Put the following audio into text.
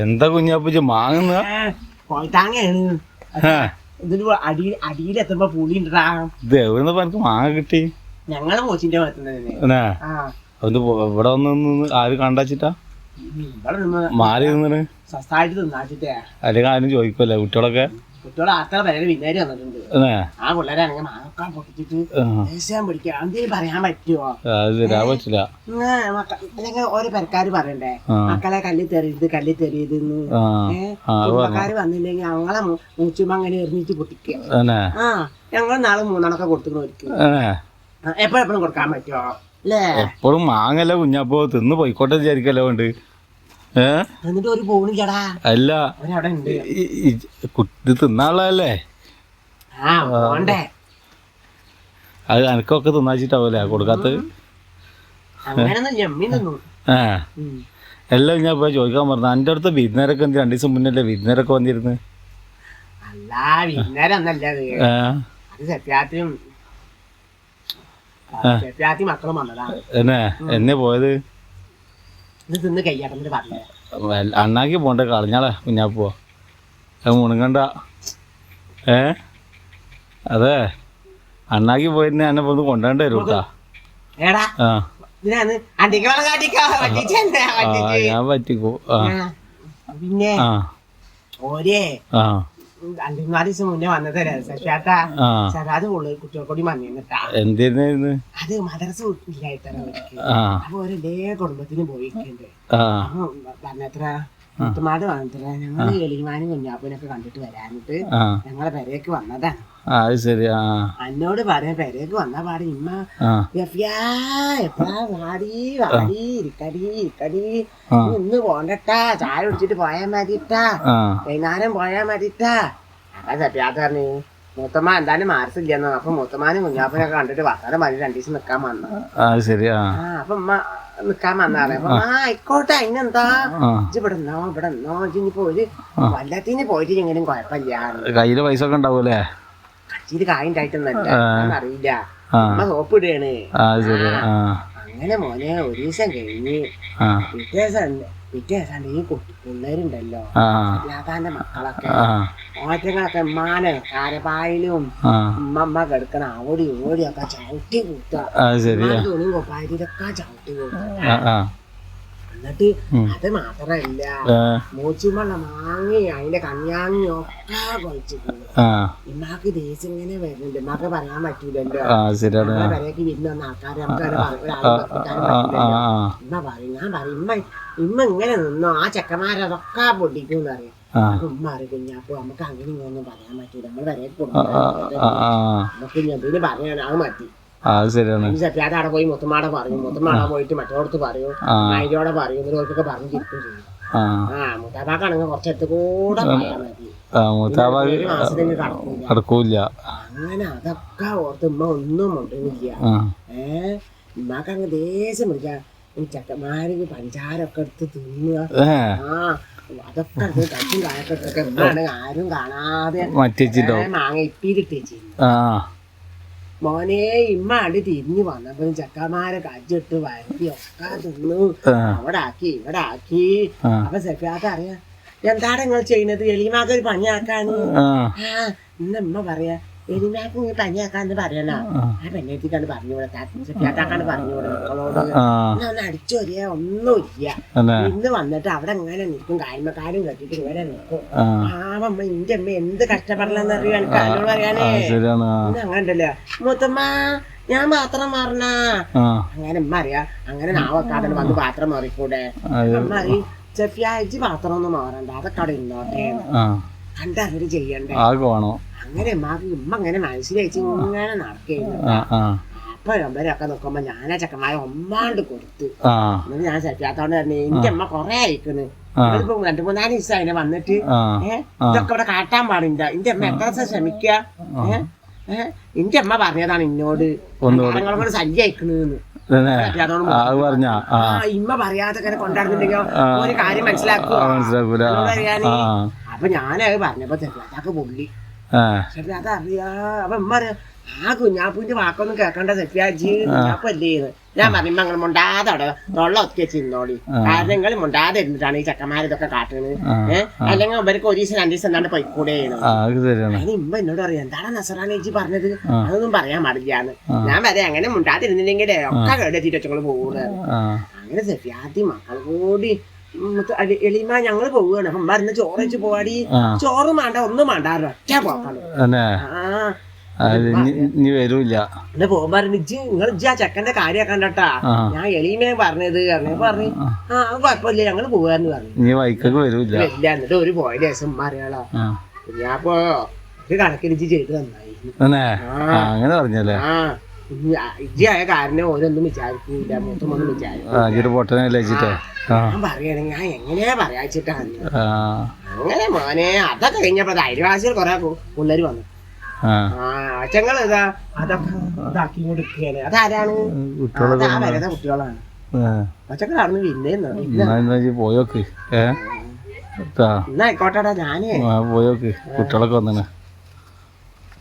എന്താ കുഞ്ഞാപ്പൂച്ച മാങ്ങുന്ന കോയത്താങ്ങയാണ് ഇതിന് അടിയിലെത്തുമ്പോ പുളി ഉണ്ടാ ഇത് എവിടുന്ന് എനിക്ക് മാങ്ങ കിട്ടി ഞങ്ങള് മോച്ചിന്റെ ഭാഗത്തുനിന്ന് അത് ഇവിടെ വന്ന് ആര് കണ്ടാച്ചിട്ടാ മാറി നിന്നിന് സ്വസ്ഥായിട്ട് തിന്നാച്ചിട്ടേ അല്ലെങ്കിൽ ആരും ചോദിക്കുമല്ലേ കുട്ടികളൊക്കെ കുട്ടികളെ ആൾക്കാർ വരെ വിന്നേര് വന്നിട്ടുണ്ട് ആ പിള്ളേരാണെങ്കിൽ മാങ്ങ പൊട്ടിച്ചിട്ട് ദേഷ്യം പിടിക്കുക എന്തെങ്കിലും പറയാൻ പറ്റുമോ അത് തരാൻ പറ്റില്ല ഓരോ പെരക്കാര് പറയണ്ടേ മക്കളെ കല്ലിൽ തെറിയത് കുടുംബക്കാര് വന്നില്ലെങ്കിൽ ഞങ്ങളെ മൂച്ചുമ്പോ അങ്ങനെ എറിഞ്ഞിട്ട് പൊട്ടിക്കുക ഞങ്ങൾ നാളെ മൂന്നെണ്ണൊക്കെ കൊടുത്തുകൊണ്ട് എപ്പോഴും കൊടുക്കാൻ പറ്റുമോ അല്ലേ എപ്പോഴും മാങ്ങല്ല കുഞ്ഞാപ്പോ തിന്ന് പോയിക്കോട്ടെ വിചാരിക്കല്ലോ ഉണ്ട് എന്നിട്ട് ഒരു പോണില്ലടാ അല്ല അവിടെ ഉണ്ട് കുട്ടി തിന്നാളല്ലേ അത് എനക്കൊക്കെ തിന്നാച്ചിട്ടാവൂലേ കൊടുക്കാത്തത് എല്ലാം ഞാൻ പോയി ചോദിക്കാൻ പറഞ്ഞു എൻ്റെ അടുത്ത് വിരുന്നേരൊക്കെ എന്ത് 2 ദിവസം മുന്നല്ലേ വിരുന്നേരൊക്കെ വന്നിരുന്നു എന്നെ പോയത് അണ്ണാക്കി പോണ്ട കളഞ്ഞാളെ കുഞ്ഞാപ്പോ മുണുങ്ങണ്ട അതെ അണ്ണാക്കി പോയിരുന്നെ എന്നെ ഒന്ന് കൊണ്ടുപോകേണ്ടി വരും കേട്ടാ ഞാൻ പറ്റിക്കോ പിന്നെ രണ്ടുമൂന്നാല് ദിവസം മുന്നേ വന്നത് അത് കുട്ടികൾക്കൂടി വന്നിട്ടാ എന്തായിരുന്നു അത് മദ്രസ ഇല്ലായിട്ടാണ് അപ്പൊ ഒരേ കുടുംബത്തിന് പോയിട്ടുണ്ട് പറഞ്ഞത്ര മുത്തുമാട് വന്നിട്ടില്ല ഞങ്ങള് എലിമാനും കുഞ്ഞാപ്പൂനൊക്കെ കണ്ടിട്ട് വരാനിട്ട് ഞങ്ങളെ പെരേക്ക് വന്നതാണ് എന്നോട് പറയാൻ പെരേക്ക് വന്ന പാടി ഇമ്മ എപ്പഴാ വാടി ഇരിക്കടി ഇന്ന് പോണ്ടട്ടാ ചായ കുടിച്ചിട്ട് പോയാ മതിട്ടാ വൈകുന്നേരം പോയാ മതിട്ടാ അതാ സത്യാത്ത പറഞ്ഞു മൂത്തമ്മ എന്തായാലും മാർസില്ലെന്നോ അപ്പൊ മൂത്തമ്മാനും കുഞ്ഞാപ്പനൊക്കെ കണ്ടിട്ട് വർത്താനം മതി 2 ദിവസം നിക്കാൻ വന്നു അപ്പൊ ഉമ്മ നിക്കാൻ വന്നാറേ അപ്പൊ ആയിക്കോട്ടെ അതിനെന്താ ഇവിടെ നിന്നോ ഇനിയിപ്പോ ഒരു കൊല്ലത്തിന് പോയിട്ട് എങ്ങനെയും കുഴപ്പമില്ല കയ്യില് പൈസ ഒക്കെ ഉണ്ടാവൂലേ കച്ചിട്ട് കായുണ്ടായിട്ടൊന്നല്ല അറിയില്ല അമ്മ സോപ്പ് ഇടുകയാണ് അങ്ങനെ മോനെ ഒരു ദിവസം കഴിഞ്ഞ് പിറ്റേ ദിവസം ഈ പിള്ളേരുണ്ടല്ലോ ലാതാന്റെ മക്കളൊക്കെ ഓറ്റങ്ങളൊക്കെ ഉമ്മാനെ കാരപ്പായിലും ഉമ്മ കിടക്കണ ഓടി ഓടിയൊക്കെ ചവിട്ടി കൂട്ടുക തുണിയും കൊപ്പായിട്ടൊക്കെ ചവിട്ടി കൂട്ടുക എന്നിട്ട് അത് മാത്രല്ല മൂച്ചുമ്പള്ള മാങ്ങി അതിന്റെ കഞ്ഞാങ്ങി ഒക്കെ കഴിച്ചു ഇമ്മാക്ക് ദേശം ഇങ്ങനെ വരുന്നുണ്ട് ഇമ്മാക്ക് പറയാൻ പറ്റൂലല്ലോ വരേക്ക് വിരുന്ന് വന്ന ആൾക്കാര് ഇമ്മ പറയും ഞാൻ പറയും ഇമ്മ ഇങ്ങനെ നിന്നോ ആ ചെക്കന്മാരതൊക്കെ പൊട്ടിക്കും പറയും ഉമ്മ അറിയും കുഞ്ഞാപ്പോ നമുക്ക് അങ്ങനെ ഇങ്ങനൊന്നും പറയാൻ പറ്റൂല നമ്മൾ വരേക്ക് നമുക്ക് എന്തെങ്കിലും പറയാൻ അത് മതി സത്യാത അവിടെ പോയി മുത്തമാടെ പറയും മുത്തമാടെ പോയിട്ട് മറ്റോടത്ത് പറയും അതിനോടെ പറയും ഇവരൊക്കെ പറഞ്ഞു തിരിക്കും ചെയ്യും മുത്താപ്പാക്കാണെങ്കിൽ കുറച്ചെടുത്ത് കൂടെ പറയാൻ മതി മാസത്തിന് കടക്കൂല അങ്ങനെ അതൊക്കെ ഓർത്ത് ഉമ്മ ഒന്നും കൊണ്ടുവന്നില്ല ഉമ്മാക്ക് അങ്ങ് ദേശം പിടിക്കുക ഈ ചെക്കന്മാർക്ക് പഞ്ചാരൊക്കെ എടുത്ത് തിന്നുക അതൊക്കെ കച്ചും കായക്കൊക്കെ ഉമ്മാണ് ആരും കാണാതെ മാങ്ങ ഇപ്പിയിലിട്ടേച്ചു മോനെ ഇമ്മ അടി തിരിഞ്ഞു വന്നപ്പോ ചക്കന്മാരെ കജിട്ട് വരത്തി ഒക്കെ തിന്നു അവിടെ ആക്കി ഇവിടെ ആക്കി അപ്പൊ സെഫിയാത്ത അറിയാ എന്താണ് നിങ്ങൾ ചെയ്യുന്നത് എലിമാക്ക് ഒരു പണിയാക്കാന് ഇമ്മ പറയാ എലിമാക്ക് ഇങ്ങനെ പണിയാക്കാന്ന് പറയണോ ആ പെണ്ണെത്തിക്കാണ്ട് പറഞ്ഞു സെഫിയാത്താക്കാണ്ട് പറഞ്ഞു മക്കളോട് ഒന്ന് അടിച്ചു വരിക ഒന്നുമില്ല ഇന്ന് വന്നിട്ട് അവിടെ ഇങ്ങനെ നിൽക്കും കാൽമക്കാരും കെട്ടിട്ട് ഇങ്ങനെ നിൽക്കും പാവമ്മ ഇന്റെ അമ്മ എന്ത് കഷ്ടപ്പെടലെന്ന് അറിയാം എനിക്ക് അതിനോട് പറയാനേ അങ്ങനെ ഉണ്ടല്ലോ മുത്തമ്മ ഞാൻ പാത്രം മാറണ അങ്ങനെ ഉമ്മ അറിയാ അങ്ങനെ നാവക്കാതെ വന്ന് പാത്രം മാറിക്കൂടെ അമ്മ ഈ ചെഫിയാഴ്ച പാത്രം ഒന്നും മാറണ്ട അതൊക്കെ അവിടെ ഇന്നോട്ടെ കണ്ടവര് ചെയ്യണ്ടേ അങ്ങനെ ഉമ്മ അങ്ങനെ മനസ്സിലായിച്ച് ഇങ്ങനെ നടക്കുന്നു അപ്പൊ ഇവരൊക്കെ നോക്കുമ്പോ ഞാനാ ചക്കന്മാരെ ഒമ്മാണ്ട് കൊടുത്തു എന്നിട്ട് ഞാൻ സെറ്റാത്തോണ്ട് തന്നെ എന്റെ അമ്മ കൊറേ അയക്കണ് ഇപ്പൊ 2-3 ദിവസം അതിനെ വന്നിട്ട് ഇതൊക്കെ ഇവിടെ കാട്ടാൻ പാടില്ല എന്റെ അമ്മ എത്ര ദിവസം ശ്രമിക്ക എന്റെ അമ്മ പറഞ്ഞതാണ് ഇന്നോട് ഞങ്ങളോട് ശല്യം അയക്കണെന്ന് ഇമ്മ പറയാതെ കൊണ്ടാടുന്നുണ്ടെങ്കിൽ ഒരു കാര്യം മനസ്സിലാക്കൂല അപ്പൊ ഞാനത് പറഞ്ഞപ്പോ ചെറുതാക്ക് പൊള്ളി ചെറുതാക്ക് അറിയാ അപ്പൊ ഉമ്മ ആ കുഞ്ഞാപ്പൂന്റെ വാക്കൊന്നും കേൾക്കണ്ട സെഫിയാജി, കുഞ്ഞാപ്പല്ലേന്ന് ഞാൻ പറയുമ്പോ അങ്ങനെ മുണ്ടാതെ അവിടെ തൊള്ള ഒത്തി വെച്ച് ഇരുന്നോളി. കാരണം നിങ്ങൾ മുണ്ടാതെ ഇരുന്നിട്ടാണ് ഈ ചെക്കന്മാരിതൊക്കെ കാട്ടുന്നത്. അല്ലെങ്കിൽ ഇവർക്ക് ഒരു ദിവസം 2 ദിവസം എന്താണ്ട് പൊയ്ക്കൂടെ. അതിന് ഇമ്മ എന്നോട് പറയാം, എന്താണ് നസറാണി ചേച്ചി പറഞ്ഞത്, അതൊന്നും പറയാൻ പാടില്ലാന്ന്. ഞാൻ പറയാം അങ്ങനെ മുണ്ടാതെ ഇരുന്നില്ലെങ്കിലേ ഒക്കെ കേടെത്തിട്ട് വെച്ചങ്ങള് പോകുന്നത്. അങ്ങനെ സെഫിയാത്തി മക്കൾ കൂടി എളിമ ഞങ്ങള് പോവുകയാണ്. അപ്പം മരുന്ന് ചോറ് വെച്ച് പോവാടി, ചോറും വേണ്ട ഒന്നും വേണ്ട ഒറ്റ പോക്കാണ്. ഇനി വരൂല്ല. പിന്നെ പോകുമ്പോ നിങ്ങൾ ആ ചെക്കന്റെ കാര്യം കണ്ടട്ടാ ഞാൻ എളിമയെ പറഞ്ഞത് പറഞ്ഞു. അത് കുഴപ്പമില്ല ഞങ്ങള് പോവാന്ന് പറഞ്ഞു. ഇനി വൈക്കൊക്കെ വരൂല്ല. ഇല്ല, എന്നിട്ട് ഒരു പോയ ദിവസം അറിയാളാ ഞാപ്പോ ഒരു കണക്കിനിച്ച് ചെയ്ത് നന്നായി. അങ്ങനെ പറഞ്ഞല്ലേ. ഇജ്ജിയായ കാരണം ഓരോന്നും വിചാരിക്കൂല, മൂത്തൊന്നും വിചാരിക്കും. ഞാൻ പറയണെങ്കിൽ ഞാൻ എങ്ങനെയാ പറയാച്ചിട്ടാണ്. അങ്ങനെ മോനെ അതൊക്കെ കഴിഞ്ഞപ്പോ അയൽവാസികൾ കൊറേ പിള്ളേര് വന്നു. അച്ഛങ്ങൾ ഇതാ അതൊക്കെ ഇതാക്കി കൊടുക്കുകയാണ്. അതാരാണ്? കുട്ടികളാണ്. അച്ഛങ്ങളാണ് പിന്നെ പോയോക്ക് എന്നാ ആയിക്കോട്ടെടാ ഞാനേ പോയോക്ക് കുട്ടികളൊക്കെ വന്നെ.